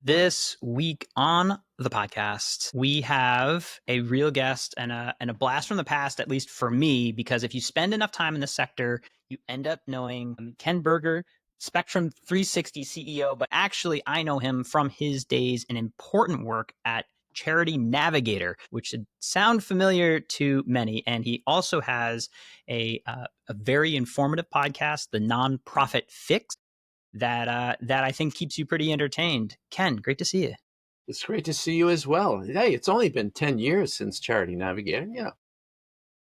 This week on the podcast, we have a real guest and a blast from the past, at least for me, because if you spend enough time in the sector, you end up knowing Ken Berger, Spectrum 360 CEO, but actually I know him from his days in important work at Charity Navigator, which should sound familiar to many. And he also has a very informative podcast, The Nonprofit Fix, that I think keeps you pretty entertained. Ken, great to see you. It's great to see you as well. Hey, it's only been 10 years since Charity Navigator.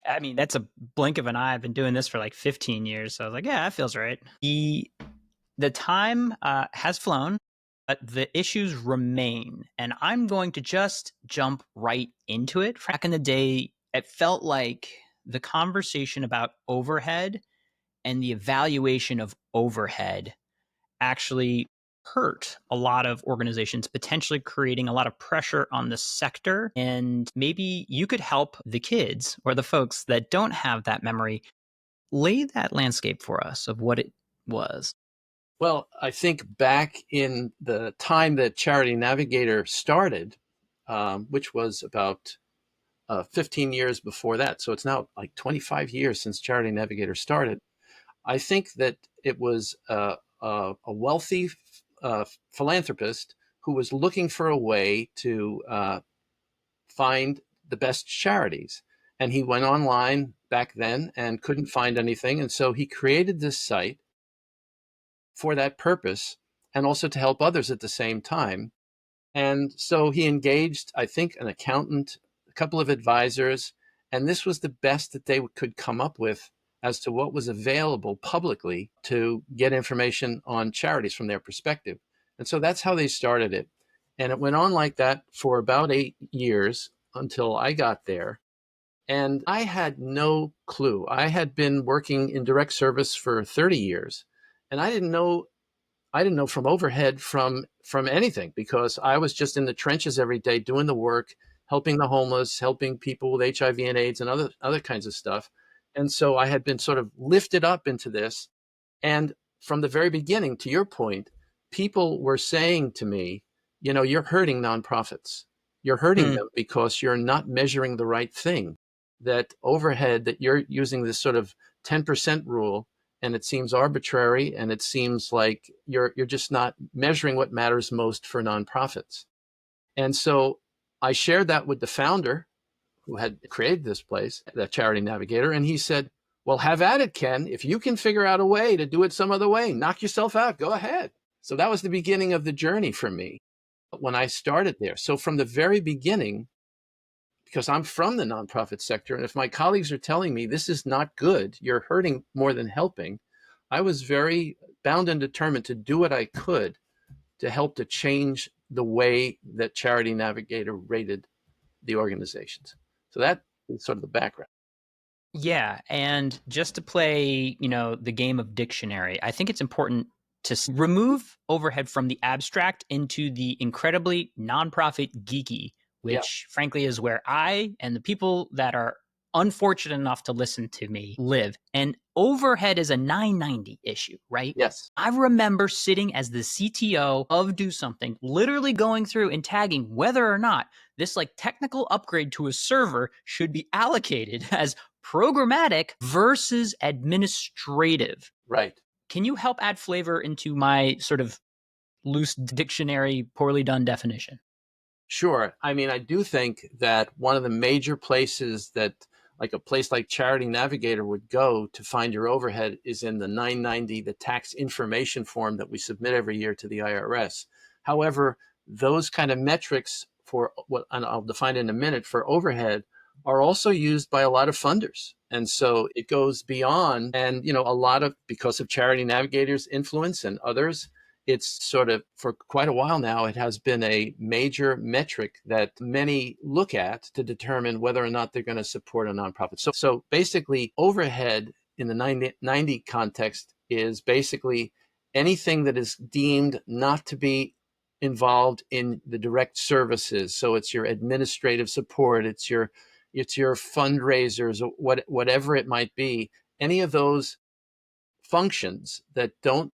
I mean, that's a blink of an eye. I've been doing this for like 15 years. So I was like, yeah, that feels right. The time has flown, but the issues remain. And I'm going to just jump right into it. Back in the day, it felt like the conversation about overhead and the evaluation of overhead actually hurt a lot of organizations, potentially creating a lot of pressure on the sector. And maybe you could help the kids or the folks that don't have that memory lay that landscape for us of what it was. Well, I think back in the time that Charity Navigator started, which was about 15 years before that. So it's now like 25 years since Charity Navigator started. I think that it was a wealthy philanthropist who was looking for a way to find the best charities. And he went online back then and couldn't find anything. And so he created this site for that purpose and also to help others at the same time. And so he engaged, I think, an accountant, a couple of advisors, and this was the best that they could come up with as to what was available publicly to get information on charities from their perspective. And so that's how they started it. And it went on like that for about 8 years until I got there. And I had no clue. I had been working in direct service for 30 years, and I didn't know from overhead from anything, because I was just in the trenches every day doing the work, helping the homeless, helping people with HIV and AIDS and other kinds of stuff. And so I had been sort of lifted up into this. And from the very beginning, to your point, people were saying to me, you're hurting nonprofits. You're hurting them because you're not measuring the right thing. That overhead, that you're using this sort of 10% rule, and it seems arbitrary, and it seems like you're just not measuring what matters most for nonprofits. And so I shared that with the founder who had created this place, the Charity Navigator, and he said, well, have at it, Ken. If you can figure out a way to do it some other way, knock yourself out, go ahead. So that was the beginning of the journey for me when I started there. So from the very beginning, because I'm from the nonprofit sector, and if my colleagues are telling me this is not good, you're hurting more than helping, I was very bound and determined to do what I could to help to change the way that Charity Navigator rated the organizations. So that is sort of the background. Yeah. And just to play, the game of dictionary, I think it's important to remove overhead from the abstract into the incredibly nonprofit geeky, which frankly is where I and the people that are unfortunate enough to listen to me live. And overhead is a 990 issue, right? Yes. I remember sitting as the CTO of Do Something, literally going through and tagging whether or not this like technical upgrade to a server should be allocated as programmatic versus administrative. Right. Can you help add flavor into my sort of loose dictionary, poorly done definition? Sure. I mean, I do think that one of the major places that like a place like Charity Navigator would go to find your overhead is in the 990, the tax information form that we submit every year to the IRS. However, those kind of metrics for what, and I'll define in a minute, for overhead are also used by a lot of funders. And so it goes beyond, and, a lot of, because of Charity Navigator's influence and others, it's sort of, for quite a while now, it has been a major metric that many look at to determine whether or not they're going to support a nonprofit. So basically, overhead in the 90 context is basically anything that is deemed not to be involved in the direct services. So it's your administrative support, it's your fundraisers, or whatever it might be. Any of those functions that don't,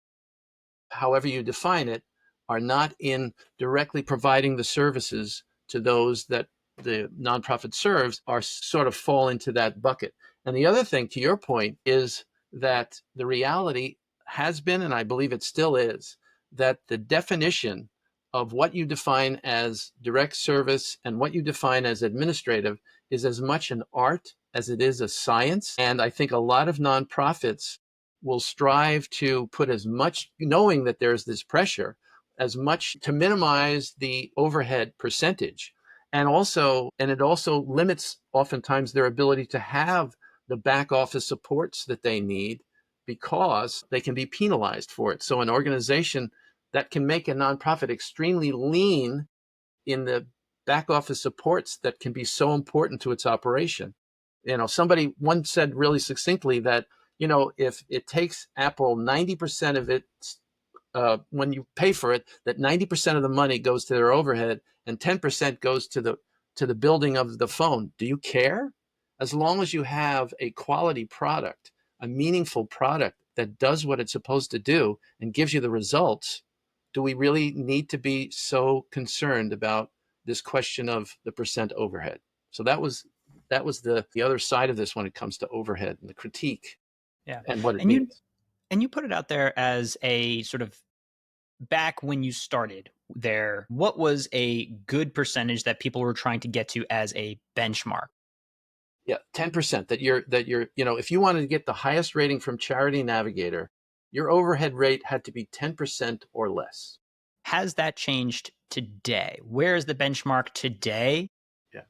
however you define it, are not in directly providing the services to those that the nonprofit serves are sort of fall into that bucket. And the other thing, to your point, is that the reality has been, and I believe it still is, that the definition of what you define as direct service and what you define as administrative is as much an art as it is a science. And I think a lot of nonprofits will strive to put as much, knowing that there's this pressure, as much to minimize the overhead percentage. And it also limits oftentimes their ability to have the back office supports that they need because they can be penalized for it. So an organization that can make a nonprofit extremely lean in the back office supports that can be so important to its operation. Somebody once said really succinctly that, if it takes Apple 90% of its when you pay for it, that 90% of the money goes to their overhead and 10% goes to the building of the phone. Do you care? As long as you have a quality product, a meaningful product that does what it's supposed to do and gives you the results, do we really need to be so concerned about this question of the percent overhead? So that was the other side of this when it comes to overhead and the critique Yeah. and what it And you means. and you put it out there as a sort of back when you started there, what was a good percentage that people were trying to get to as a benchmark? Yeah, 10%, if you wanted to get the highest rating from Charity Navigator, your overhead rate had to be 10% or less. Has that changed today? Where is the benchmark today? Yeah.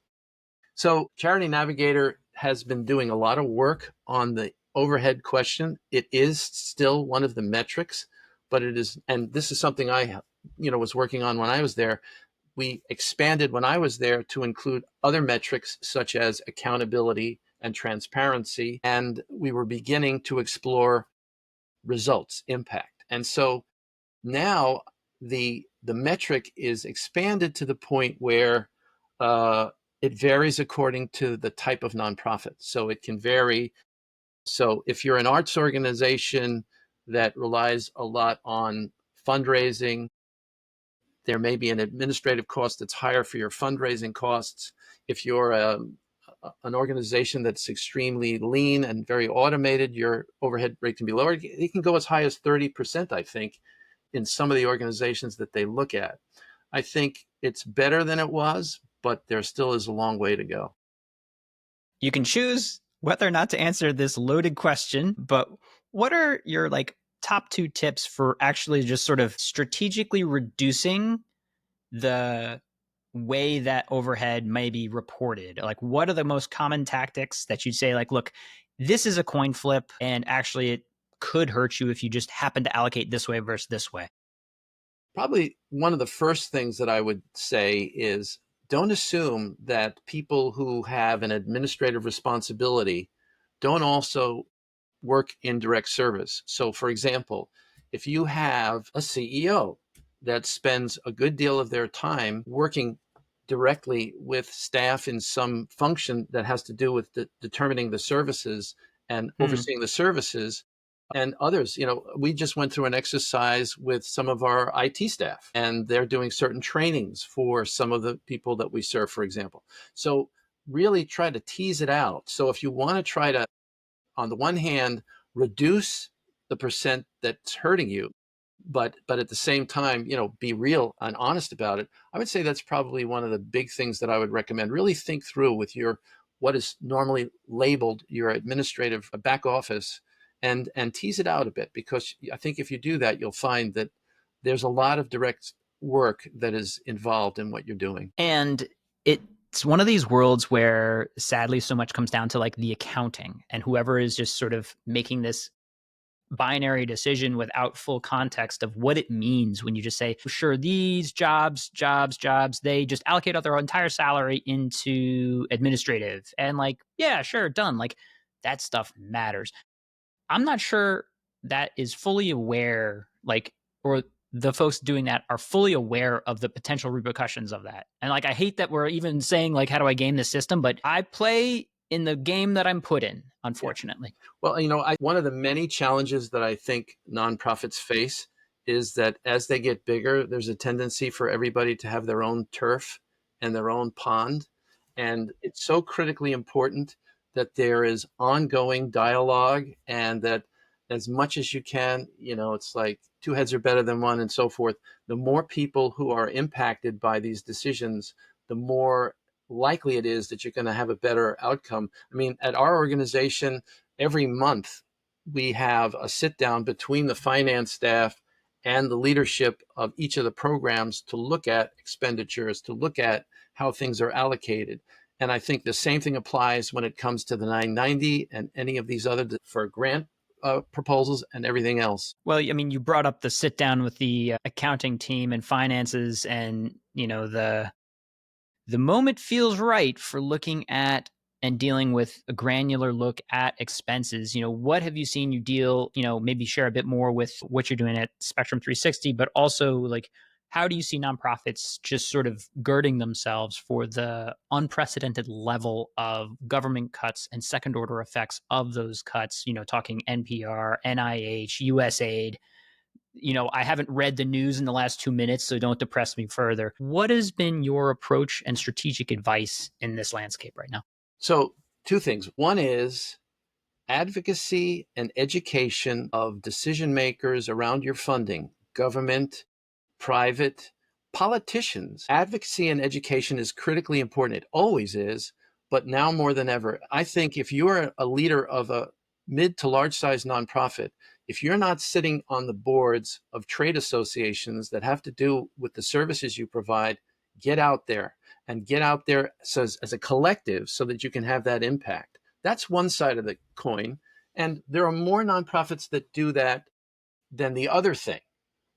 So Charity Navigator has been doing a lot of work on the overhead question. It is still one of the metrics, but it is, and this is something I, was working on when I was there. We expanded when I was there to include other metrics such as accountability and transparency. And we were beginning to explore results, impact. And so now the metric is expanded to the point where it varies according to the type of nonprofit. So it can vary. So if you're an arts organization that relies a lot on fundraising, there may be an administrative cost that's higher for your fundraising costs. If you're an organization that's extremely lean and very automated, your overhead rate can be lower. It can go as high as 30%, I think, in some of the organizations that they look at. I think it's better than it was, but there still is a long way to go. You can choose whether or not to answer this loaded question, but what are your top 2 tips for actually just sort of strategically reducing the way that overhead may be reported? Like, what are the most common tactics that you'd say, look, this is a coin flip and actually it could hurt you if you just happen to allocate this way versus this way? Probably one of the first things that I would say is don't assume that people who have an administrative responsibility don't also work in direct service. So, for example, if you have a CEO that spends a good deal of their time working directly with staff in some function that has to do with determining the services and overseeing the services, and others, we just went through an exercise with some of our IT staff, and they're doing certain trainings for some of the people that we serve, for example. So really try to tease it out. So if you want to try to, on the one hand, reduce the percent that's hurting you, but at the same time, be real and honest about it, I would say that's probably one of the big things that I would recommend. Really think through with your what is normally labeled your administrative back office, and tease it out a bit, because I think if you do that, you'll find that there's a lot of direct work that is involved in what you're doing. And it's one of these worlds where sadly so much comes down to the accounting, and whoever is just sort of making this binary decision without full context of what it means when you just say, sure, these jobs, they just allocate out their entire salary into administrative, and yeah, sure, done. That stuff matters. I'm not sure that is fully aware, or the folks doing that are fully aware of the potential repercussions of that. And I hate that we're even saying how do I game the system, but I play in the game that I'm put in, unfortunately. Yeah. Well, one of the many challenges that I think nonprofits face is that as they get bigger, there's a tendency for everybody to have their own turf and their own pond. And it's so critically important that there is ongoing dialogue, and that as much as you can, it's like two heads are better than one and so forth. The more people who are impacted by these decisions, the more likely it is that you're going to have a better outcome. I mean, at our organization, every month we have a sit down between the finance staff and the leadership of each of the programs to look at expenditures, to look at how things are allocated. And I think the same thing applies when it comes to the 990 and any of these other for grant proposals and everything else. Well, I mean, you brought up the sit down with the accounting team and finances, and the moment feels right for looking at and dealing with a granular look at expenses. What have you seen you deal, maybe share a bit more with what you're doing at Spectrum 360, but also like, how do you see nonprofits just sort of girding themselves for the unprecedented level of government cuts and second order effects of those cuts, talking NPR, NIH, USAID? I haven't read the news in the last 2 minutes, so don't depress me further. What has been your approach and strategic advice in this landscape right now? So, two things. One is advocacy and education of decision makers around your funding, government, private, politicians. Advocacy and education is critically important. It always is, but now more than ever. I think if you're a leader of a mid to large size nonprofit, if you're not sitting on the boards of trade associations that have to do with the services you provide, get out there and get out there as a collective so that you can have that impact. That's one side of the coin. And there are more nonprofits that do that than the other thing,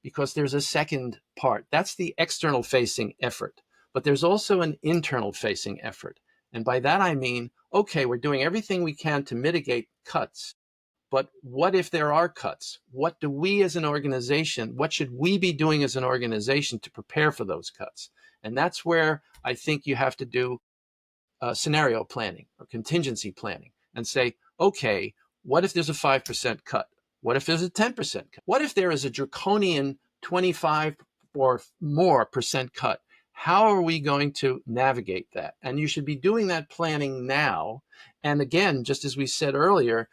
because there's a second part. That's the external facing effort. But there's also an internal facing effort. And by that, I mean, okay, we're doing everything we can to mitigate cuts. But what if there are cuts? What do we as an organization, what should we be doing as an organization to prepare for those cuts? And that's where I think you have to do scenario planning or contingency planning and say, okay, what if there's a 5% cut? What if there's a 10% cut? What if there is a draconian 25 or more percent cut? How are we going to navigate that? And you should be doing that planning now. And again, just as we said earlier,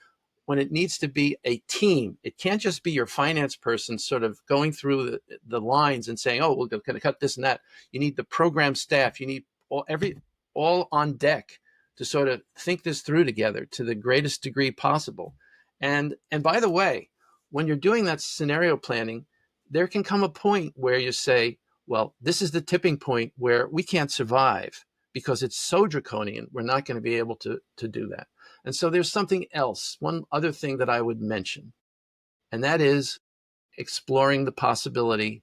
when it needs to be a team, it can't just be your finance person sort of going through the lines and saying, oh, we're going to cut this and that. You need the program staff. You need all on deck to sort of think this through together to the greatest degree possible. And by the way, when you're doing that scenario planning, there can come a point where you say, well, this is the tipping point where we can't survive because it's so draconian. We're not going to be able to do that. And so there's something else, one other thing that I would mention, and that is exploring the possibility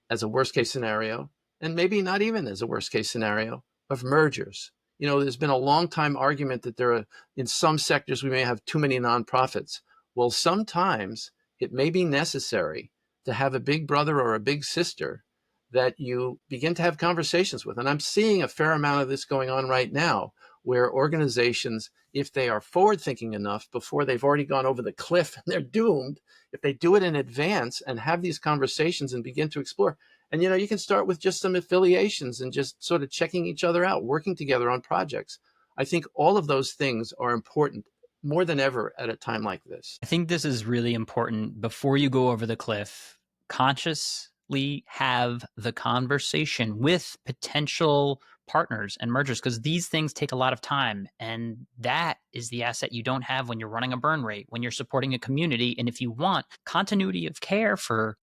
as a worst case scenario, and maybe not even as a worst case scenario, of mergers. There's been a long time argument that there are, in some sectors, we may have too many nonprofits. Well, sometimes it may be necessary to have a big brother or a big sister that you begin to have conversations with. And I'm seeing a fair amount of this going on right now, where organizations, if they are forward thinking enough before they've already gone over the cliff and they're doomed, if they do it in advance and have these conversations and begin to explore, and you can start with just some affiliations and just sort of checking each other out, working together on projects. I think all of those things are important more than ever at a time like this. I think this is really important. Before you go over the cliff, consciously have the conversation with potential partners and mergers, because these things take a lot of time. And that is the asset you don't have when you're running a burn rate, when you're supporting a community. And if you want continuity of care for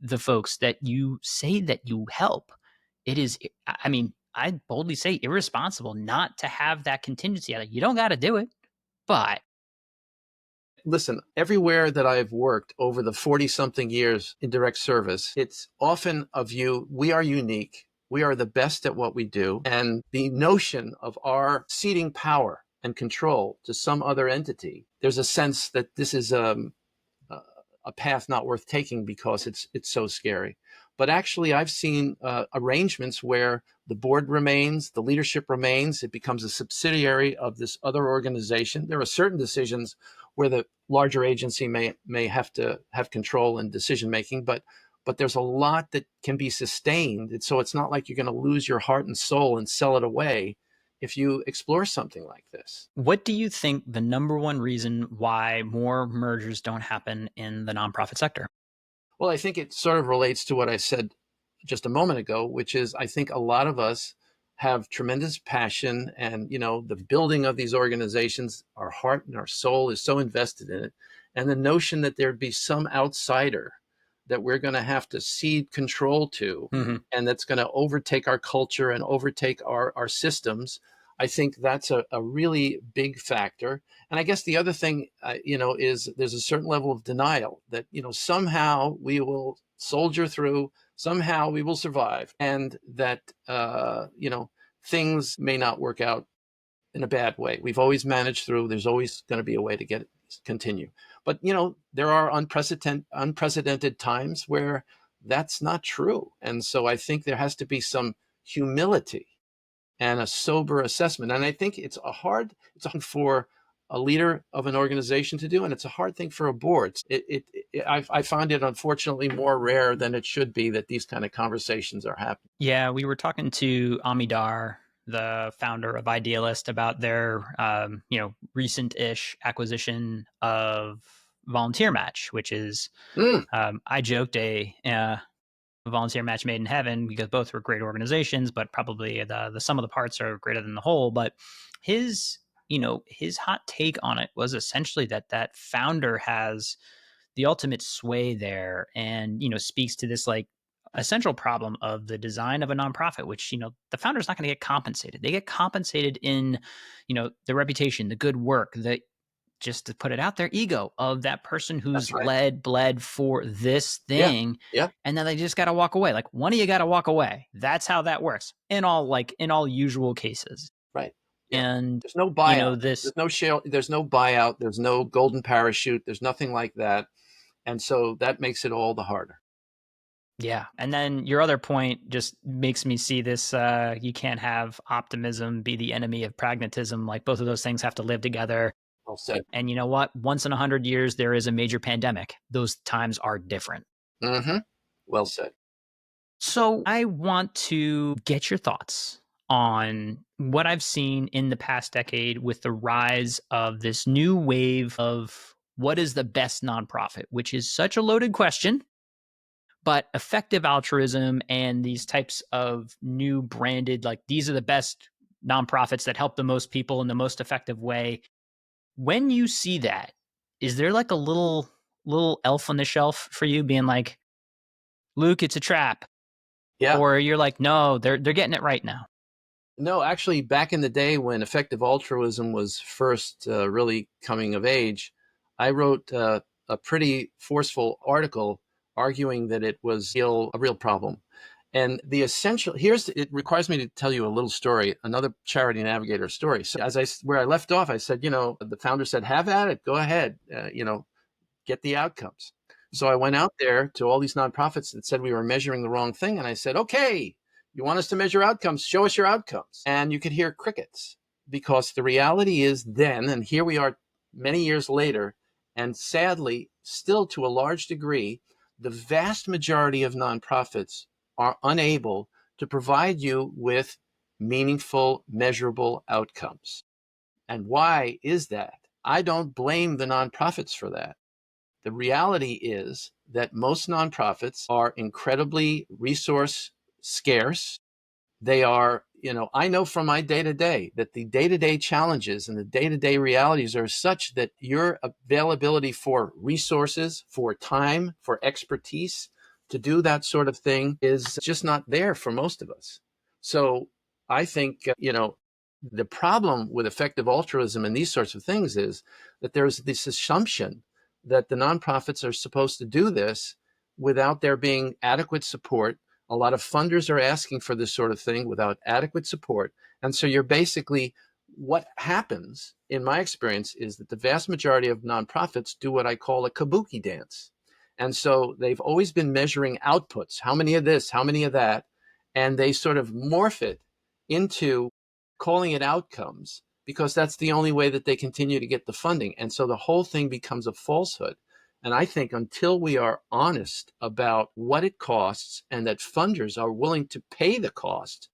the folks that you say that you help, it is, I mean, I boldly say irresponsible not to have that contingency. You don't got to do it, but listen, everywhere that I've worked over the 40 something years in direct service, it's often a view, we are unique. We are the best at what we do. And the notion of our ceding power and control to some other entity, there's a sense that this is a path not worth taking because it's so scary. But actually, I've seen arrangements where the board remains, the leadership remains, it becomes a subsidiary of this other organization. There are certain decisions where the larger agency may have to have control and decision making, but but there's a lot that can be sustained. And so it's not like you're going to lose your heart and soul and sell it away if you explore something like this. What do you think the number one reason why more mergers don't happen in the nonprofit sector? Well, I think it sort of relates to what I said just a moment ago, which is I think a lot of us have tremendous passion and, the building of these organizations, our heart and our soul is so invested in it. And the notion that there'd be some outsider that we're going to have to cede control to, Mm-hmm. and that's going to overtake our culture and overtake our systems. I think that's a really big factor. And I guess the other thing, is there's a certain level of denial that, somehow we will soldier through, somehow we will survive, and that, things may not work out in a bad way. We've always managed through. There's always going to be a way to continue. But, there are unprecedented times where that's not true. And so I think there has to be some humility and a sober assessment. And I think it's a hard thing for a leader of an organization to do, and it's a hard thing for a board. I find it unfortunately more rare than it should be that these kind of conversations are happening. Yeah, we were talking to Amidar, the founder of Idealist, about their recent-ish acquisition of Volunteer Match, which is I joked a volunteer match made in heaven because both were great organizations, but probably the sum of the parts are greater than the whole. But his his hot take on it was essentially that founder has the ultimate sway there, and speaks to this like essential problem of the design of a nonprofit, which the founder's not going to get compensated. They get compensated in the reputation, the good work, the, just to put it out there, ego of that person who's Right. bled for this Yeah. thing. Yeah. And then they just got to walk away. Like one of you got to walk away. That's how that works in all usual cases. Right. Yeah. And There's no buyout. this, There's no buyout. There's no golden parachute. There's nothing like that. And so that makes it all the harder. yeah. And then your other point just makes me see this. You can't have optimism be the enemy of pragmatism. Like both of those things have to live together. Well said. And you know what? Once in 100 years, there is a major pandemic. Those times are different. Mm-hmm. Well said. So I want to get your thoughts on what I've seen in the past decade with the rise of this new wave of what is the best nonprofit, which is such a loaded question. But effective altruism and these types of new branded, like these are the best nonprofits that help the most people in the most effective way. When you see that, is there like a little elf on the shelf for you being like, Luke, it's a trap? Yeah. Or you're like, no, they're getting it right now? No, actually, back in the day when effective altruism was first really coming of age, I wrote a pretty forceful article arguing that it was a real problem. And the essential it requires me to tell you a little story, another Charity Navigator story. So where I left off, I said, the founder said, have at it, go ahead, get the outcomes. So I went out there to all these nonprofits that said we were measuring the wrong thing. And I said, okay, you want us to measure outcomes? Show us your outcomes. And you could hear crickets, because the reality is then, and here we are many years later, and sadly, still to a large degree, the vast majority of nonprofits are unable to provide you with meaningful, measurable outcomes. And why is that? I don't blame the nonprofits for that. The reality is that most nonprofits are incredibly resource scarce. They are, I know from my day-to-day that the day-to-day challenges and the day-to-day realities are such that your availability for resources, for time, for expertise to do that sort of thing is just not there for most of us. So I think, the problem with effective altruism and these sorts of things is that there's this assumption that the nonprofits are supposed to do this without there being adequate support. A lot of funders are asking for this sort of thing without adequate support. And so what happens, in my experience, is that the vast majority of nonprofits do what I call a kabuki dance. And so they've always been measuring outputs, how many of this, how many of that, and they sort of morph it into calling it outcomes because that's the only way that they continue to get the funding. And so the whole thing becomes a falsehood. And I think until we are honest about what it costs and that funders are willing to pay the cost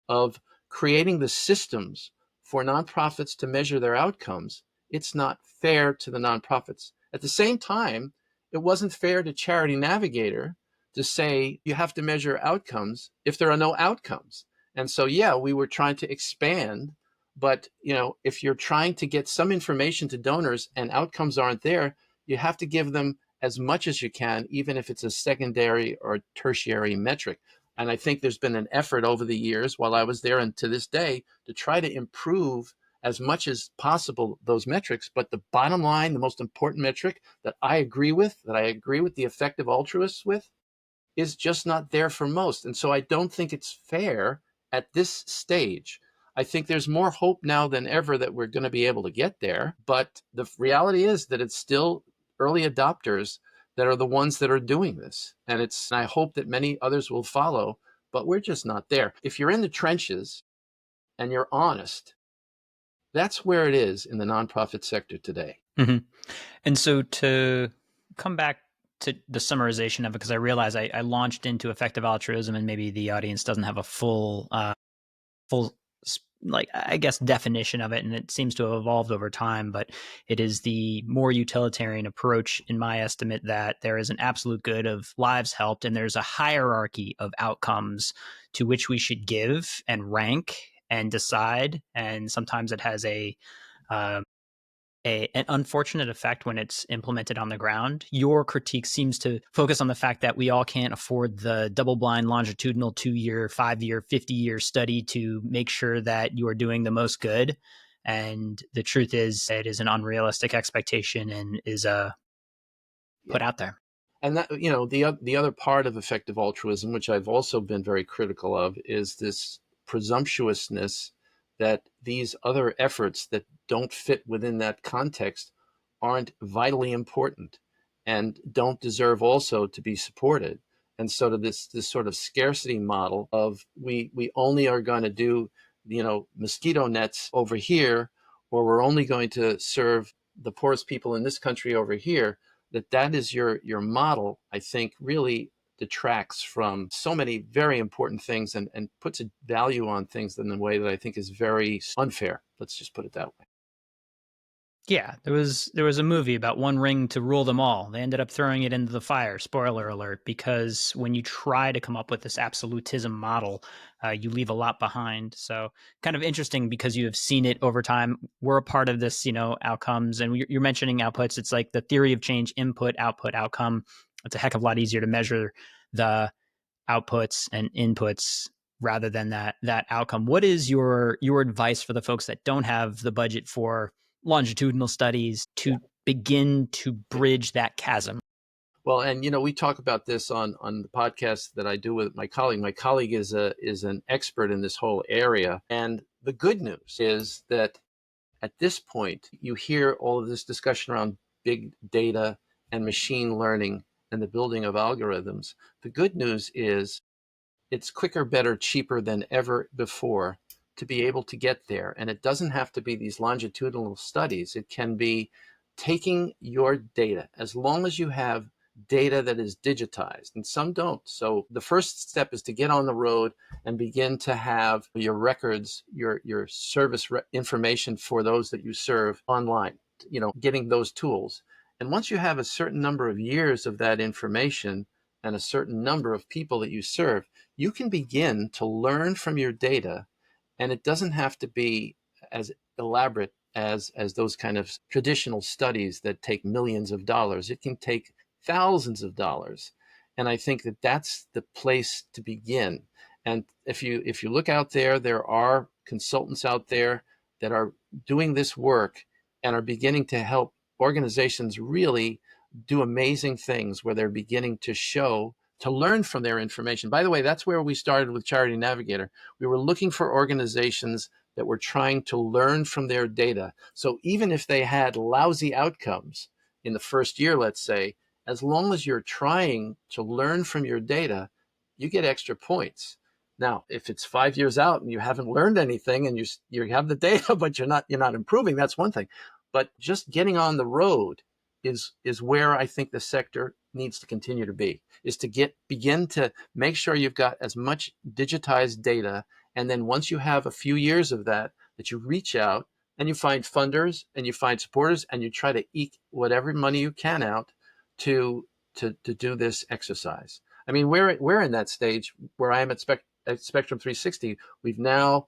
of creating the systems for nonprofits to measure their outcomes, it's not fair to the nonprofits. At the same time, it wasn't fair to Charity Navigator to say you have to measure outcomes if there are no outcomes. And so, yeah, we were trying to expand, but if you're trying to get some information to donors and outcomes aren't there, you have to give them as much as you can, even if it's a secondary or tertiary metric. And I think there's been an effort over the years while I was there and to this day to try to improve as much as possible those metrics. But the bottom line, the most important metric that I agree with the effective altruists with, is just not there for most. And so I don't think it's fair at this stage. I think there's more hope now than ever that we're going to be able to get there. But the reality is that it's still early adopters that are the ones that are doing this. And I hope that many others will follow, but we're just not there. If you're in the trenches and you're honest, that's where it is in the nonprofit sector today. Mm-hmm. And so to come back to the summarization of it, because I realize I launched into effective altruism and maybe the audience doesn't have a full, I guess, definition of it. And it seems to have evolved over time, but it is the more utilitarian approach, in my estimate, that there is an absolute good of lives helped, and there's a hierarchy of outcomes to which we should give and rank and decide. And sometimes it has an unfortunate effect when it's implemented on the ground. Your critique seems to focus on the fact that we all can't afford the double-blind longitudinal 2-year, 5-year, 50-year study to make sure that you are doing the most good. And the truth is, it is an unrealistic expectation and is put out there. And that, the other part of effective altruism, which I've also been very critical of, is this presumptuousness that these other efforts that don't fit within that context aren't vitally important and don't deserve also to be supported. And so to this sort of scarcity model of we only are going to do, mosquito nets over here, or we're only going to serve the poorest people in this country over here, that is your model, I think really detracts from so many very important things and puts a value on things in a way that I think is very unfair. Let's just put it that way. Yeah, there was a movie about one ring to rule them all. They ended up throwing it into the fire, spoiler alert, because when you try to come up with this absolutism model, you leave a lot behind. So kind of interesting because you have seen it over time. We're a part of this, outcomes, and you're mentioning outputs. It's like the theory of change: input, output, outcome. It's a heck of a lot easier to measure the outputs and inputs rather than that outcome. What is your advice for the folks that don't have the budget for longitudinal studies to begin to bridge that chasm? Well, and we talk about this on the podcast that I do with my colleague. My colleague is an expert in this whole area, and the good news is that at this point you hear all of this discussion around big data and machine learning and the building of algorithms. The good news is it's quicker, better, cheaper than ever before to be able to get there. And it doesn't have to be these longitudinal studies. It can be taking your data, as long as you have data that is digitized, and some don't. So the first step is to get on the road and begin to have your records, your service information for those that you serve online, getting those tools. And once you have a certain number of years of that information and a certain number of people that you serve, you can begin to learn from your data. And it doesn't have to be as elaborate as those kind of traditional studies that take millions of dollars. It can take thousands of dollars. And I think that that's the place to begin. And if you look out there, there are consultants out there that are doing this work and are beginning to help organizations really do amazing things where they're beginning to learn from their information. By the way, that's where we started with Charity Navigator. We were looking for organizations that were trying to learn from their data. So even if they had lousy outcomes in the first year, let's say, as long as you're trying to learn from your data, you get extra points. Now, if it's 5 years out and you haven't learned anything and you have the data, but you're not improving, that's one thing. But just getting on the road is where I think the sector needs to continue to be, is to begin to make sure you've got as much digitized data. And then once you have a few years of that, that you reach out and you find funders and you find supporters and you try to eke whatever money you can out to do this exercise. I mean, we're in that stage where I am at Spectrum 360. We've now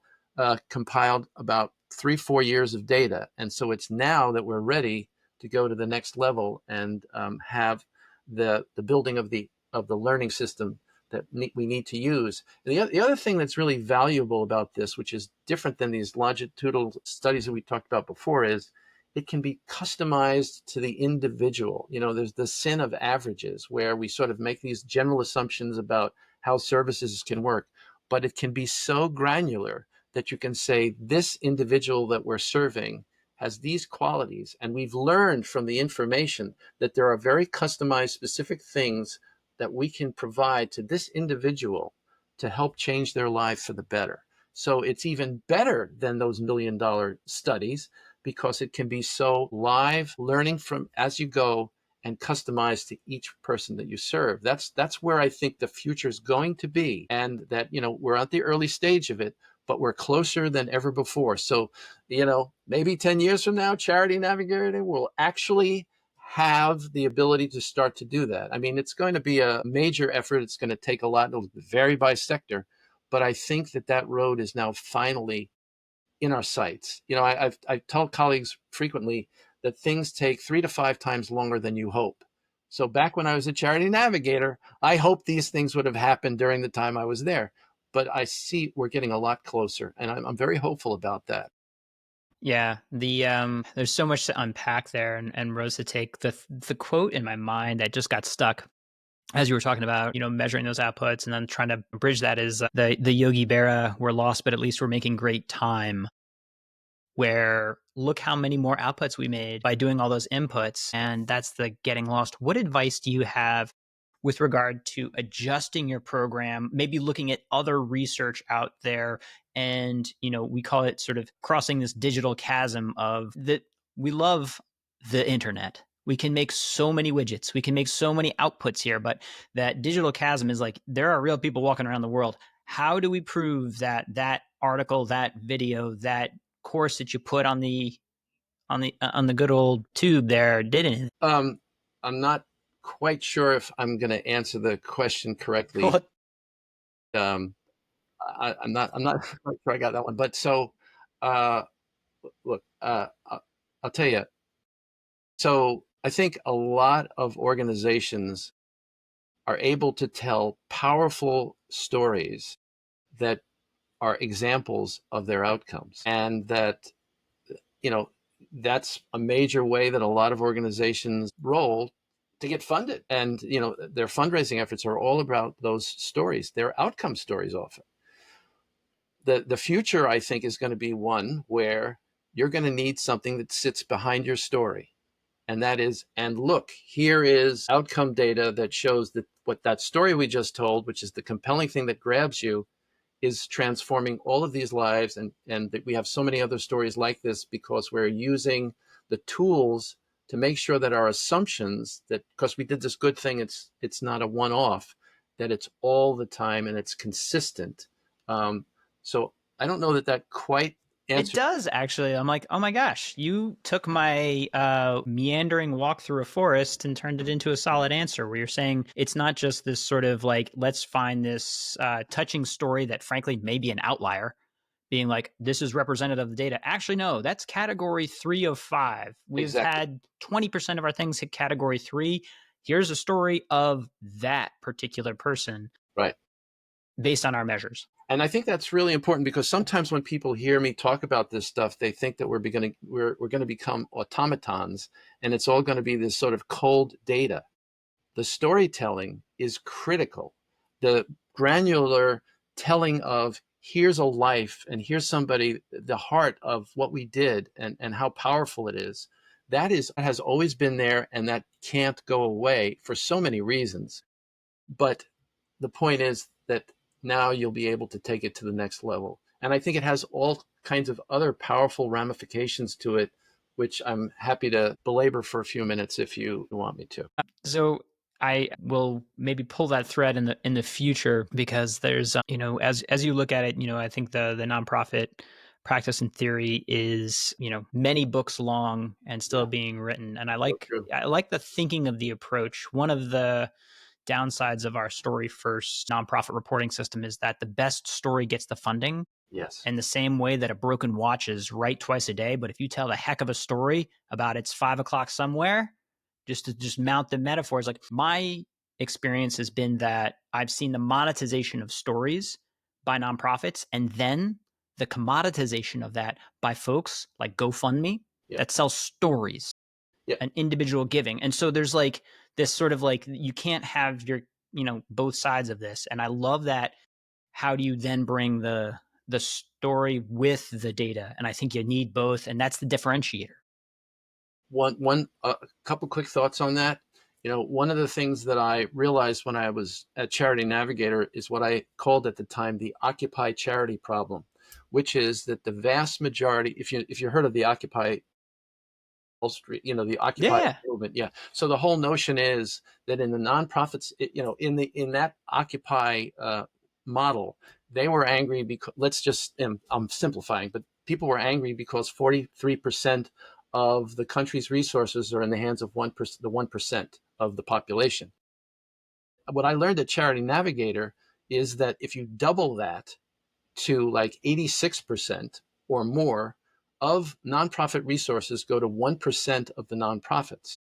compiled about 3-4 years of data, and so it's now that we're ready to go to the next level and have the building of the learning system that we need to use. And the other thing that's really valuable about this, which is different than these longitudinal studies that we talked about before, is it can be customized to the individual. You know, there's the sin of averages where we sort of make these general assumptions about how services can work, but it can be so granular that you can say this individual that we're serving has these qualities. And we've learned from the information that there are very customized, specific things that we can provide to this individual to help change their life for the better. So it's even better than those $1 million studies because it can be so live, learning from as you go and customized to each person that you serve. That's where I think the future is going to be. And that, you know, we're at the early stage of it, but we're closer than ever before. So, you know, maybe 10 years from now, Charity Navigator will actually have the ability to start to do that. I mean, it's going to be a major effort. It's going to take a lot. It'll vary by sector. But I think that road is now finally in our sights. You know, I tell colleagues frequently that things take 3 to 5 times longer than you hope. So back when I was a Charity Navigator, I hoped these things would have happened during the time I was there. But I see we're getting a lot closer, and I'm very hopeful about that. Yeah, there's so much to unpack there, and Rose, to take the quote in my mind that just got stuck as you were talking about, you know, measuring those outputs and then trying to bridge that is the Yogi Berra, we're lost, but at least we're making great time. Where look how many more outputs we made by doing all those inputs, and that's the getting lost. What advice do you have with regard to adjusting your program, maybe looking at other research out there, and, you know, we call it sort of crossing this digital chasm of that we love the internet. We can make so many widgets, we can make so many outputs here, but that digital chasm is like there are real people walking around the world. How do we prove that that article, that video, that course that you put on the good old tube there didn't? I'm not quite sure if I'm going to answer the question correctly. I'm not quite sure I got that one. But so, uh, look, I'll tell you. So I think a lot of organizations are able to tell powerful stories that are examples of their outcomes, and that, you know, that's a major way that a lot of organizations roll to get funded. And, you know, their fundraising efforts are all about those stories. They're outcome stories often. The future, I think, is going to be one where you're going to need something that sits behind your story. And that is, and look, here is outcome data that shows that what that story we just told, which is the compelling thing that grabs you, is transforming all of these lives. And that we have so many other stories like this because we're using the tools to make sure that our assumptions, that because we did this good thing, it's not a one-off, that it's all the time and it's consistent. So I don't know that quite answers. It does, actually. I'm like, oh my gosh, you took my meandering walk through a forest and turned it into a solid answer, where you're saying it's not just this sort of like, let's find this touching story that frankly may be an outlier, being like, this is representative of the data. Actually, no, that's category 3 of 5. We've Exactly. had 20% of our things hit category 3. Here's a story of that particular person. Right. Based on our measures. And I think that's really important because sometimes when people hear me talk about this stuff, they think that we're going to become automatons, and it's all going to be this sort of cold data. The storytelling is critical. The granular telling of here's a life and here's somebody, the heart of what we did and how powerful it is. That has always been there, and that can't go away for so many reasons. But the point is that now you'll be able to take it to the next level. And I think it has all kinds of other powerful ramifications to it which I'm happy to belabor for a few minutes if you want me to. So I will maybe pull that thread in the future, because there's as you look at it, I think the nonprofit practice in theory is many books long and still Yeah, being written. And so true. I like the thinking of the approach. One of the downsides of our story first nonprofit reporting system is that the best story gets the funding. Yes. In the same way that a broken watch is right twice a day, but if you tell the heck of a story about it's 5 o'clock somewhere, just to just mount the metaphors, like my experience has been that I've seen the monetization of stories by nonprofits, and then the commoditization of that by folks like GoFundMe Yeah. that sell stories Yeah. and individual giving. And so there's like this sort of like, you can't have your, both sides of this. And I love that. How do you then bring the story with the data? And I think you need both, and that's the differentiator. One a couple quick thoughts on that. One of the things that I realized when I was at Charity Navigator is what I called at the time the Occupy charity problem, which is that the vast majority, if you heard of the Occupy Wall Street, the Occupy Yeah. movement, yeah. So the whole notion is that in the nonprofits, in that Occupy model, they were angry because, let's just, I'm simplifying, but people were angry because 43% of the country's resources are in the hands of 1%, the 1% of the population. What I learned at Charity Navigator is that if you double that to like 86% or more of nonprofit resources go to 1% of the nonprofits.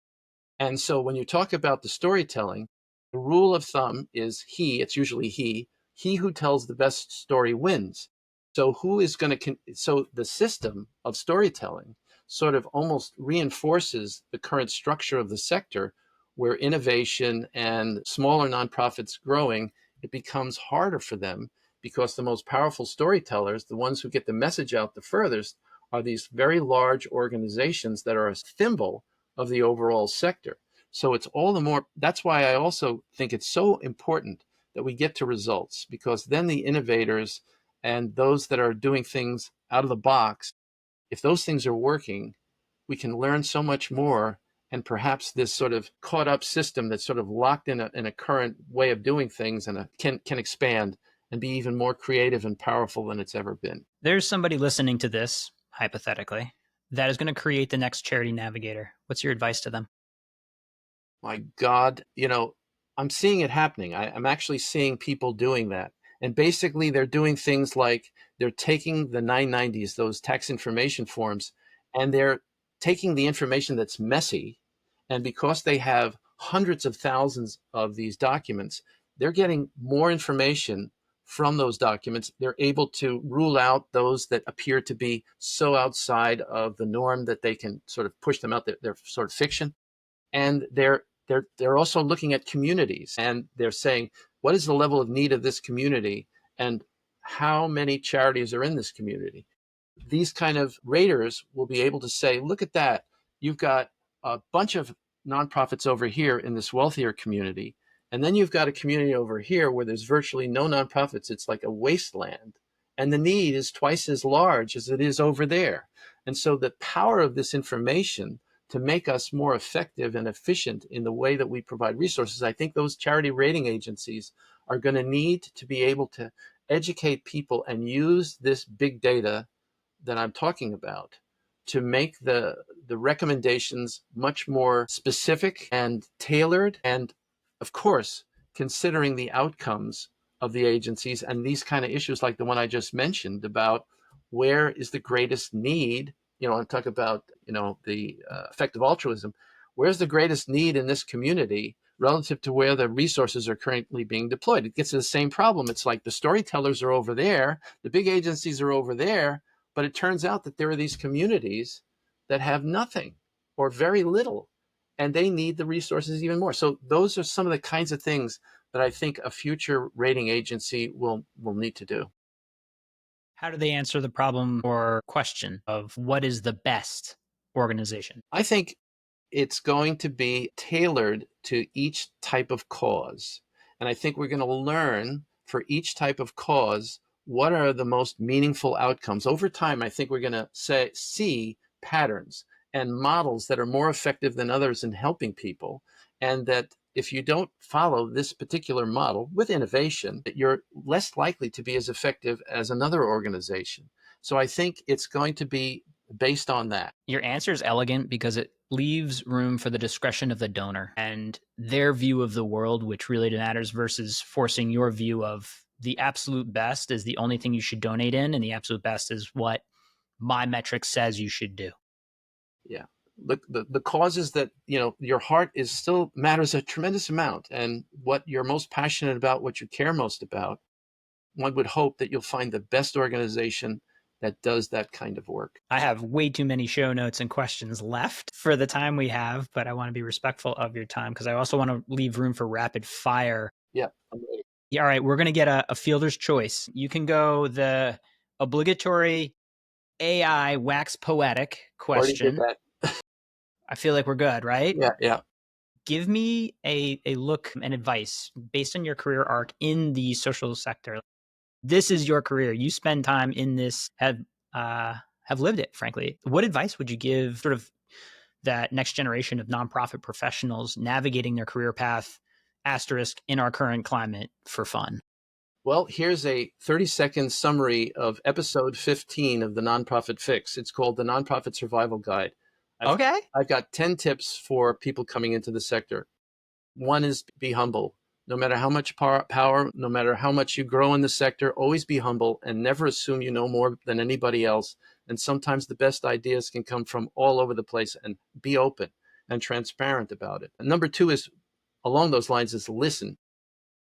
And so when you talk about the storytelling, the rule of thumb is it's usually he who tells the best story wins. So who is going to, so the system of storytelling sort of almost reinforces the current structure of the sector, where innovation and smaller nonprofits growing, it becomes harder for them because the most powerful storytellers, the ones who get the message out the furthest, are these very large organizations that are a thimble of the overall sector. So it's all the more, that's why I also think it's so important that we get to results, because then the innovators and those that are doing things out of the box, if those things are working, we can learn so much more. And perhaps this sort of caught up system that's sort of locked in a current way of doing things and can expand and be even more creative and powerful than it's ever been. There's somebody listening to this, hypothetically, that is going to create the next Charity Navigator. What's your advice to them? My God, I'm seeing it happening. I'm actually seeing people doing that. And basically, they're doing things like they're taking the 990s, those tax information forms, and they're taking the information that's messy. And because they have hundreds of thousands of these documents, they're getting more information from those documents. They're able to rule out those that appear to be so outside of the norm that they can sort of push them out. They're sort of fiction. And they're also looking at communities, and they're saying, what is the level of need of this community, and how many charities are in this community? These kind of raters will be able to say, look at that, you've got a bunch of nonprofits over here in this wealthier community, and then you've got a community over here where there's virtually no nonprofits. It's like a wasteland, and the need is twice as large as it is over there. And so the power of this information to make us more effective and efficient in the way that we provide resources, I think those charity rating agencies are going to need to be able to educate people and use this big data that I'm talking about to make the recommendations much more specific and tailored, and of course considering the outcomes of the agencies and these kind of issues like the one I just mentioned about where is the greatest need. I'm talking about the effective altruism. Where's the greatest need in this community relative to where the resources are currently being deployed? It gets to the same problem. It's like the storytellers are over there, the big agencies are over there, but it turns out that there are these communities that have nothing or very little, and they need the resources even more. So those are some of the kinds of things that I think a future rating agency will need to do. How do they answer the problem or question of what is the best organization? I think it's going to be tailored to each type of cause. And I think we're going to learn for each type of cause what are the most meaningful outcomes. Over time, I think we're going to see patterns. and models that are more effective than others in helping people. And that if you don't follow this particular model with innovation, that you're less likely to be as effective as another organization. So I think it's going to be based on that. Your answer is elegant because it leaves room for the discretion of the donor and their view of the world, which really matters, versus forcing your view of the absolute best is the only thing you should donate in, and the absolute best is what my metric says you should do. Yeah. The causes that, your heart is still matters a tremendous amount, and what you're most passionate about, what you care most about, one would hope that you'll find the best organization that does that kind of work. I have way too many show notes and questions left for the time we have, but I want to be respectful of your time because I also want to leave room for rapid fire. Yeah, I'm ready. Yeah, all right, we're going to get a fielder's choice. You can go the obligatory AI wax poetic Already did question. that. I feel like we're good, right? Yeah, yeah. Give me a look and advice based on your career arc in the social sector. This is your career. You spend time in this, have lived it, frankly. What advice would you give sort of that next generation of nonprofit professionals navigating their career path, asterisk, in our current climate for fun? Well, here's a 30-second summary of episode 15 of the Nonprofit Fix. It's called the Nonprofit Survival Guide. Okay. I've got 10 tips for people coming into the sector. One is be humble. No matter how much power, no matter how much you grow in the sector, always be humble and never assume you know more than anybody else. And sometimes the best ideas can come from all over the place, and be open and transparent about it. And number two is along those lines is listen.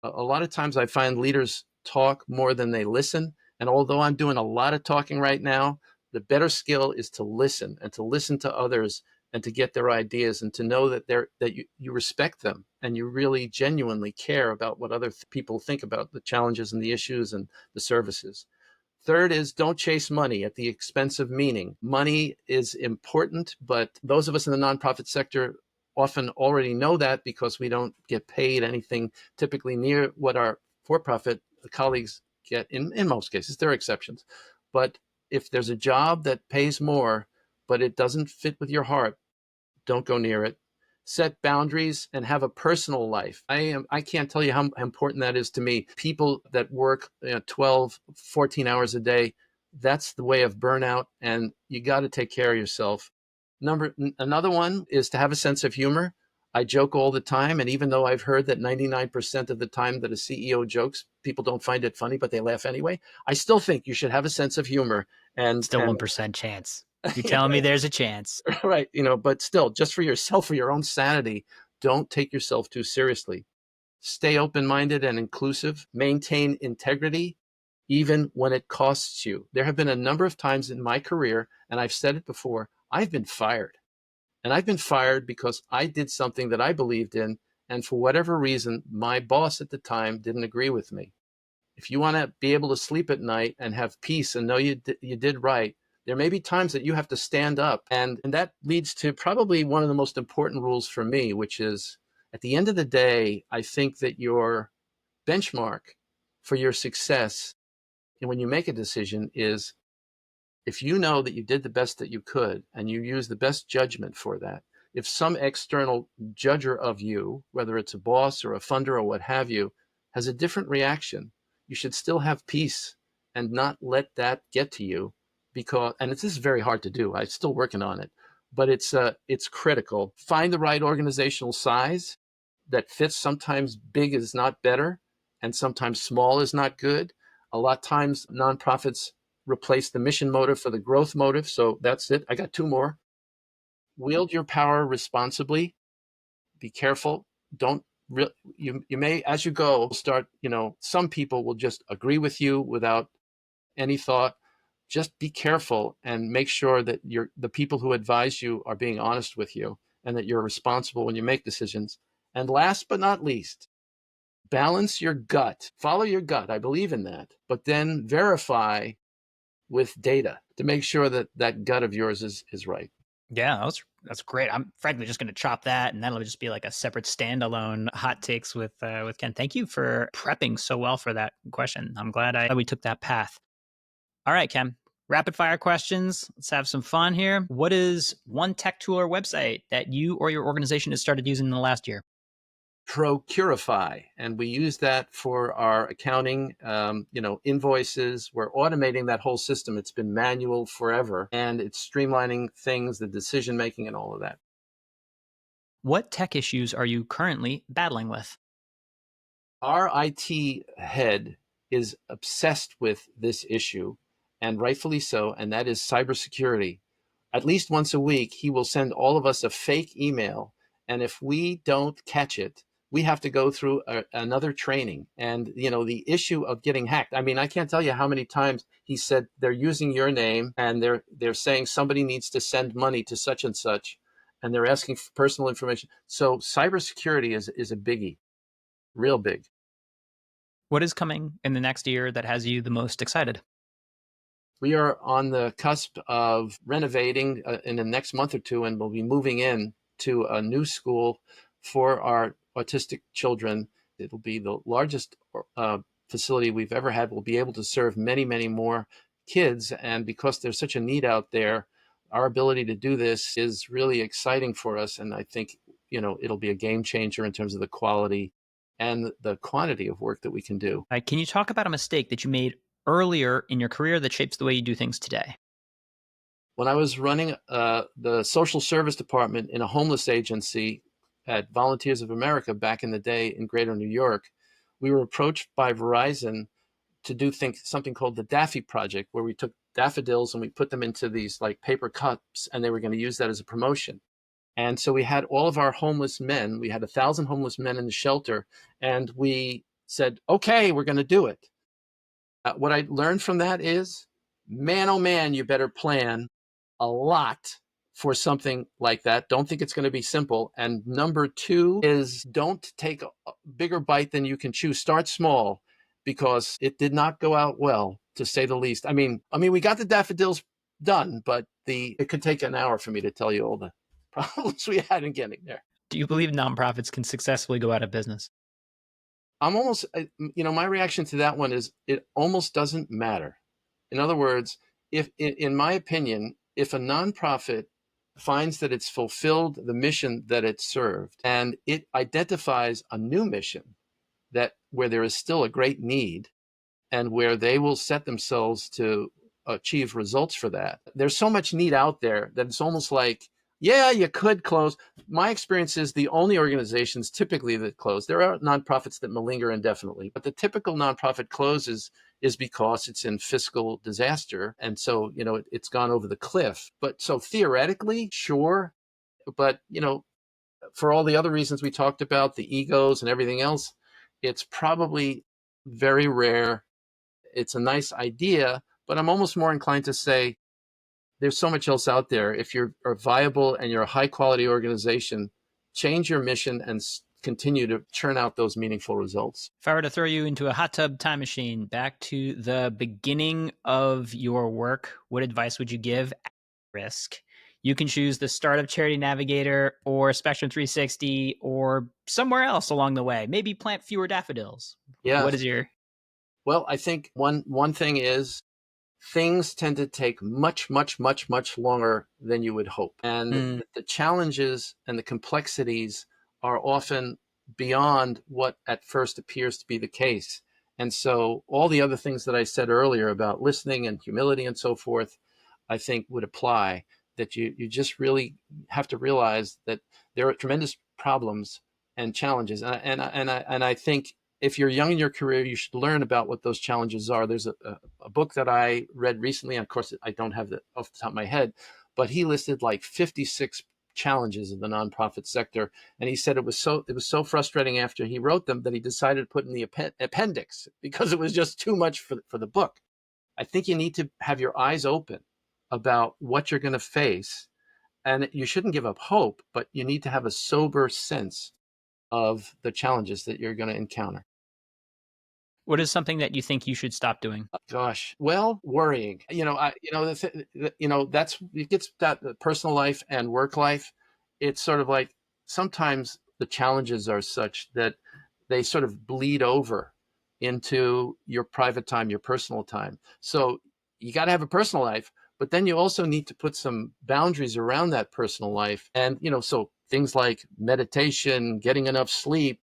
A lot of times I find leaders talk more than they listen. And although I'm doing a lot of talking right now, the better skill is to listen and to listen to others and to get their ideas and to know that you respect them and you really genuinely care about what other people think about the challenges and the issues and the services. Third is don't chase money at the expense of meaning. Money is important, but those of us in the nonprofit sector often already know that because we don't get paid anything typically near what our for-profit colleagues get in most cases. There are exceptions. But if there's a job that pays more, but it doesn't fit with your heart, don't go near it. Set boundaries and have a personal life. I can't tell you how important that is to me. People that work 12, 14 hours a day, that's the way of burnout, and you got to take care of yourself. Another one is to have a sense of humor. I joke all the time, and even though I've heard that 99% of the time that a CEO jokes, people don't find it funny, but they laugh anyway, I still think you should have a sense of humor. Still 1% chance. You're telling me there's a chance. Right. But still, just for yourself, for your own sanity, don't take yourself too seriously. Stay open-minded and inclusive. Maintain integrity, even when it costs you. There have been a number of times in my career, and I've said it before, I've been fired. And I've been fired because I did something that I believed in, and for whatever reason, my boss at the time didn't agree with me. If you want to be able to sleep at night and have peace and know you did right, there may be times that you have to stand up. And that leads to probably one of the most important rules for me, which is at the end of the day, I think that your benchmark for your success and when you make a decision is if you know that you did the best that you could and you use the best judgment for that, if some external judger of you, whether it's a boss or a funder or what have you, has a different reaction, you should still have peace and not let that get to you because, and this is very hard to do. I'm still working on it, but it's critical. Find the right organizational size that fits. Sometimes big is not better and sometimes small is not good. A lot of times nonprofits replace the mission motive for the growth motive. So that's it. I got two more. Wield your power responsibly. Be careful. Don't you may as you go start, some people will just agree with you without any thought. Just be careful and make sure that the people who advise you are being honest with you and that you're responsible when you make decisions. And last but not least, balance your gut. Follow your gut. I believe in that. But then verify with data to make sure that that gut of yours is right. Yeah, that's great. I'm frankly just going to chop that, and that'll just be like a separate standalone hot takes with Ken. Thank you for prepping so well for that question. I'm glad we took that path. All right, Ken. Rapid fire questions. Let's have some fun here. What is one tech tool or website that you or your organization has started using in the last year? Procurify, and we use that for our accounting, invoices. We're automating that whole system. It's been manual forever, and it's streamlining things, the decision making, and all of that. What tech issues are you currently battling with? Our IT head is obsessed with this issue, and rightfully so, and that is cybersecurity. At least once a week, he will send all of us a fake email, and if we don't catch it, we have to go through another training. And the issue of getting hacked. I mean, I can't tell you how many times he said they're using your name and they're saying somebody needs to send money to such and such, and they're asking for personal information. So cybersecurity is a biggie, real big. What is coming in the next year that has you the most excited? We are on the cusp of renovating in the next month or two, and we'll be moving in to a new school for our autistic children. It'll be the largest facility we've ever had. We'll be able to serve many, many more kids. And because there's such a need out there, our ability to do this is really exciting for us. And I think, it'll be a game changer in terms of the quality and the quantity of work that we can do. Can you talk about a mistake that you made earlier in your career that shapes the way you do things today? When I was running the social service department in a homeless agency at Volunteers of America back in the day in Greater New York, we were approached by Verizon to do something called the Daffy Project, where we took daffodils and we put them into these like paper cups, and they were going to use that as a promotion. And so we had all of our homeless men, we had 1,000 homeless men in the shelter, and we said, okay, we're going to do it. What I learned from that is, man, oh man, you better plan a lot for something like that. Don't think it's going to be simple. And number two is, don't take a bigger bite than you can chew. Start small, because it did not go out well, to say the least. I mean, we got the daffodils done, but it could take an hour for me to tell you all the problems we had in getting there. Do you believe nonprofits can successfully go out of business? I'm almost, my reaction to that one is, it almost doesn't matter. In other words, if, in my opinion, if a nonprofit finds that it's fulfilled the mission that it served, and it identifies a new mission where there is still a great need, and where they will set themselves to achieve results for that. There's so much need out there that it's almost like, yeah, you could close. My experience is the only organizations typically that close, there are nonprofits that malinger indefinitely, but the typical nonprofit closes is because it's in fiscal disaster. And so, it's gone over the cliff. But so theoretically, sure. But, for all the other reasons we talked about, the egos and everything else, it's probably very rare. It's a nice idea, but I'm almost more inclined to say there's so much else out there. If you're viable and you're a high quality organization, change your mission and continue to churn out those meaningful results. If I were to throw you into a hot tub time machine back to the beginning of your work, what advice would you give at risk? You can choose the start of Charity Navigator or Spectrum 360 or somewhere else along the way. Maybe plant fewer daffodils. Yeah. What is your... Well, I think one thing is, things tend to take much, much, much, much longer than you would hope. And the challenges and the complexities are often beyond what at first appears to be the case. And so all the other things that I said earlier about listening and humility and so forth, I think would apply, that you just really have to realize that there are tremendous problems and challenges. And I think if you're young in your career, you should learn about what those challenges are. There's a book that I read recently, and of course, I don't have it off the top of my head, but he listed like 56 challenges in the nonprofit sector. And he said it was so frustrating after he wrote them that he decided to put in the appendix, because it was just too much for the book. I think you need to have your eyes open about what you're going to face. And you shouldn't give up hope, but you need to have a sober sense of the challenges that you're going to encounter. What is something that you think you should stop doing? Gosh, well, worrying. That's it gets that the personal life and work life. It's sort of like, sometimes the challenges are such that they sort of bleed over into your private time, your personal time. So you got to have a personal life, but then you also need to put some boundaries around that personal life. And, so things like meditation, getting enough sleep,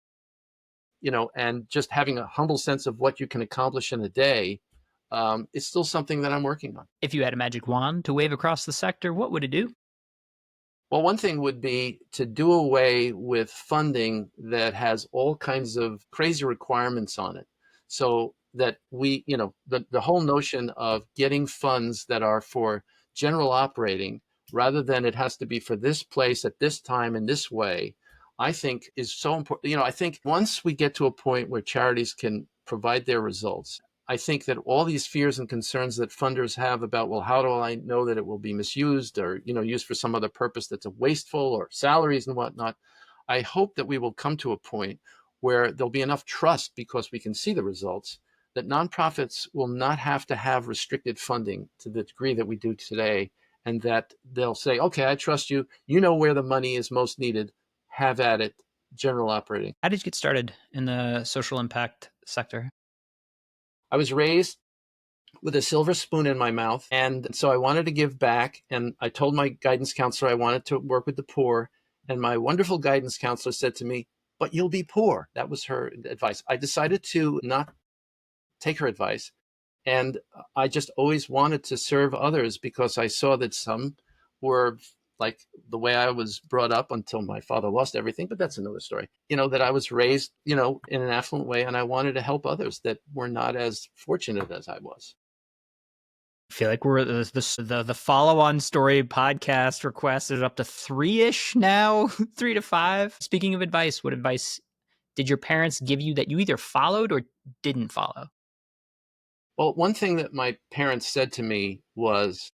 and just having a humble sense of what you can accomplish in a day, is still something that I'm working on. If you had a magic wand to wave across the sector, what would it do? Well, one thing would be to do away with funding that has all kinds of crazy requirements on it. So that the whole notion of getting funds that are for general operating rather than it has to be for this place at this time in this way, I think is so important. I think once we get to a point where charities can provide their results, I think that all these fears and concerns that funders have about, well, how do I know that it will be misused or, used for some other purpose that's wasteful or salaries and whatnot, I hope that we will come to a point where there'll be enough trust because we can see the results that nonprofits will not have to have restricted funding to the degree that we do today, and that they'll say, okay, I trust you. You know where the money is most needed. Have at it, general operating. How did you get started in the social impact sector? I was raised with a silver spoon in my mouth. And so I wanted to give back. And I told my guidance counselor I wanted to work with the poor. And my wonderful guidance counselor said to me, but you'll be poor. That was her advice. I decided to not take her advice. And I just always wanted to serve others because I saw that some were like the way I was brought up until my father lost everything. But that's another story. That I was raised, in an affluent way. And I wanted to help others that were not as fortunate as I was. I feel like we're the follow-on story podcast requests are up to 3-ish now, 3 to 5. Speaking of advice, what advice did your parents give you that you either followed or didn't follow? Well, one thing that my parents said to me was,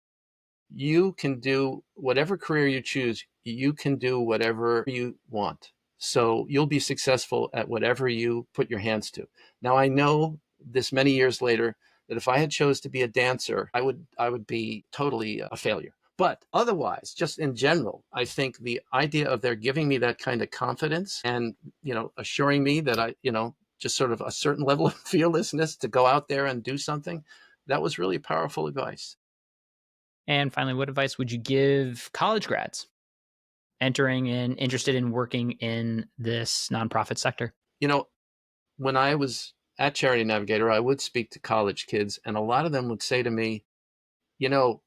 you can do whatever career you choose, you can do whatever you want. So you'll be successful at whatever you put your hands to. Now, I know this many years later that if I had chose to be a dancer, I would be totally a failure. But otherwise, just in general, I think the idea of their giving me that kind of confidence and, assuring me that just sort of a certain level of fearlessness to go out there and do something, that was really powerful advice. And finally, what advice would you give college grads entering and interested in working in this nonprofit sector? When I was at Charity Navigator, I would speak to college kids, and a lot of them would say to me, you know,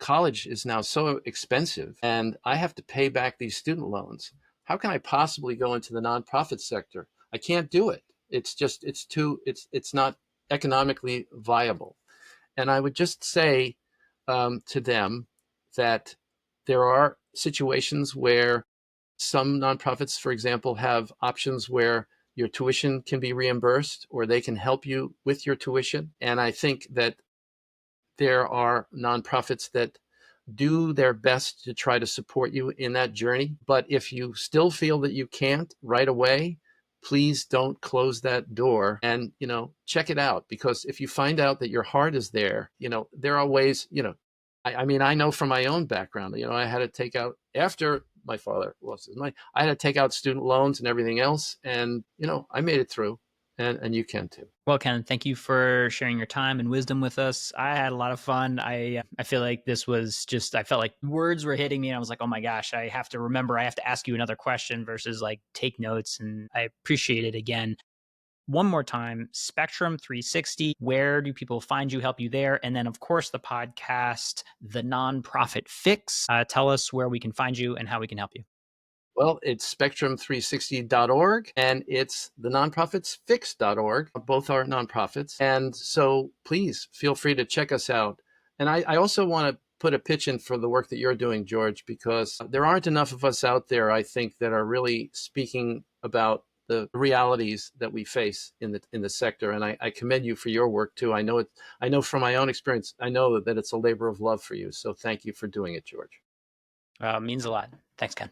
college is now so expensive and I have to pay back these student loans. How can I possibly go into the nonprofit sector? I can't do it. It's not economically viable. And I would just say to them that there are situations where some nonprofits, for example, have options where your tuition can be reimbursed or they can help you with your tuition. And I think that there are nonprofits that do their best to try to support you in that journey. But if you still feel that you can't right away, please don't close that door and, check it out. Because if you find out that your heart is there, there are ways, I mean, I know from my own background, I had to take out after my father lost his life, I had to take out student loans and everything else. And, I made it through and you can too. Well, Ken, thank you for sharing your time and wisdom with us. I had a lot of fun. I feel like this was just, I felt like words were hitting me and I was like, oh my gosh, I have to remember, I have to ask you another question versus like take notes. And I appreciate it again. One more time, Spectrum 360, where do people find you, help you there? And then, of course, the podcast, The Nonprofit Fix. Tell us where we can find you and how we can help you. Well, it's spectrum360.org and it's the nonprofitsfix.org. Both are nonprofits. And so please feel free to check us out. And I also want to put a pitch in for the work that you're doing, George, because there aren't enough of us out there, I think, that are really speaking about the realities that we face in the sector. And I commend you for your work too. I know from my own experience, I know that it's a labor of love for you. So thank you for doing it, George. Means a lot. Thanks, Ken.